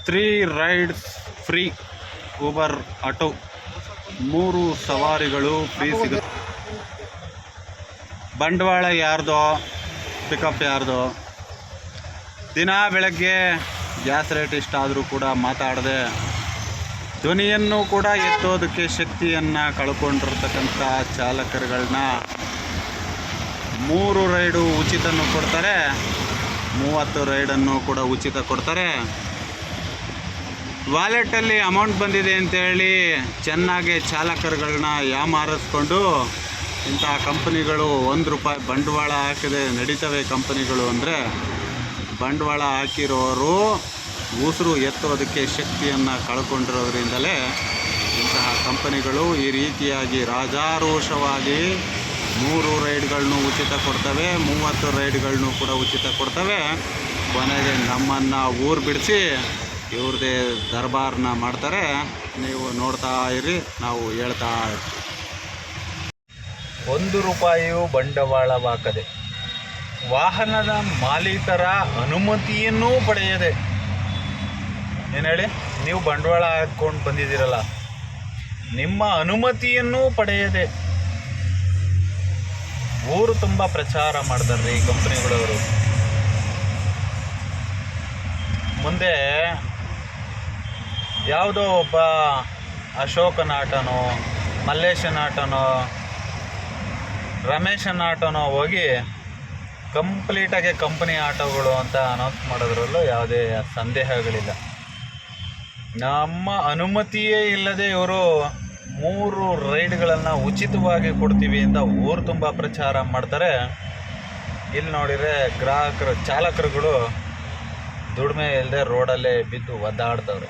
3 rides free Uber auto 3 ಸವಾರಿಗಳು free ಸಿಗುತ್ತೆ. ಬಂಡವಾಳ ಯಾರ್ದೋ, ಪಿಕಪ್ ಯಾರ್ದೋ. ದಿನ ಬೆಳಗ್ಗೆ ಗ್ಯಾಸ್ ರೇಟ್ ಇಷ್ಟಾದರೂ ಕೂಡ ಮಾತಾಡದೆ ಧ್ವನಿಯನ್ನು ಕೂಡ ಎತ್ತೋದಕ್ಕೆ ಶಕ್ತಿಯನ್ನು ಕಳ್ಕೊಂಡಿರ್ತಕ್ಕಂಥ ಚಾಲಕರುಗಳನ್ನ 3 ರೈಡು ಉಚಿತನೂ ಕೊಡ್ತಾರೆ, 30 ರೈಡನ್ನು ಕೂಡ ಉಚಿತ ಕೊಡ್ತಾರೆ. ವಾಲೆಟಲ್ಲಿ ಅಮೌಂಟ್ ಬಂದಿದೆ ಅಂತೇಳಿ ಚೆನ್ನಾಗಿ ಚಾಲಕರುಗಳನ್ನ ಯಾಮಾರಿಸ್ಕೊಂಡು ಇಂಥ ಕಂಪನಿಗಳು ₹1 ಬಂಡವಾಳ ಹಾಕಿದೆ ನಡೀತವೆ ಕಂಪನಿಗಳು ಅಂದರೆ ಬಂಡವಾಳ ಹಾಕಿರೋರು ಉಸಿರು ಎತ್ತೋದಕ್ಕೆ ಶಕ್ತಿಯನ್ನು ಕಳ್ಕೊಂಡಿರೋದ್ರಿಂದಲೇ ಇಂತಹ ಕಂಪನಿಗಳು ಈ ರೀತಿಯಾಗಿ ರಾಜಾರೋಷವಾಗಿ 3 ರೈಡ್ಗಳನ್ನೂ ಉಚಿತ ಕೊಡ್ತವೆ, 30 ರೈಡ್ಗಳನ್ನೂ ಕೂಡ ಉಚಿತ ಕೊಡ್ತವೆ. ಕೊನೆಗೆ ನಮ್ಮನ್ನು ಊರು ಬಿಡಿಸಿ ಇವ್ರದ್ದೇ ದರ್ಬಾರನ್ನ ಮಾಡ್ತಾರೆ. ನೀವು ನೋಡ್ತಾ ಇರಿ, ನಾವು ಹೇಳ್ತಾ ಇರ್ತೀವಿ. ₹1 ಬಂಡವಾಳವಾಗದೆ ವಾಹನದ ಮಾಲೀಕರ ಅನುಮತಿಯನ್ನೂ ಪಡೆಯದೆ, ಏನು ಹೇಳಿ, ನೀವು ಬಂಡವಾಳ ಹಾಕ್ಕೊಂಡು ಬಂದಿದ್ದೀರಲ್ಲ, ನಿಮ್ಮ ಅನುಮತಿಯನ್ನೂ ಪಡೆಯದೆ ಊರು ತುಂಬ ಪ್ರಚಾರ ಮಾಡ್ತಾರೆ ಈ ಕಂಪ್ನಿಗಳವರು. ಮುಂದೆ ಯಾವುದೋ ಒಬ್ಬ ಅಶೋಕನ ಆಟನೋ, ಮಲ್ಲೇಶನ ಆಟನೋ, ರಮೇಶನ ಆಟೋನೋ ಹೋಗಿ ಕಂಪ್ಲೀಟಾಗಿ ಕಂಪನಿ ಆಟೋಗಳು ಅಂತ ಅನೌನ್ಸ್ ಮಾಡೋದ್ರಲ್ಲೂ ಯಾವುದೇ ಸಂದೇಹಗಳಿಲ್ಲ. ನಮ್ಮ ಅನುಮತಿಯೇ ಇಲ್ಲದೆ ಇವರು 3 ರೈಡ್ಗಳನ್ನು ಉಚಿತವಾಗಿ ಕೊಡ್ತೀವಿ ಅಂತ ಊರು ತುಂಬ ಪ್ರಚಾರ ಮಾಡ್ತಾರೆ. ಇಲ್ಲಿ ನೋಡಿದರೆ ಚಾಲಕರುಗಳು ದುಡಿಮೆ ಇಲ್ಲದೆ ರೋಡಲ್ಲೇ ಬಿದ್ದು ಒದ್ದಾಡ್ತವ್ರೆ.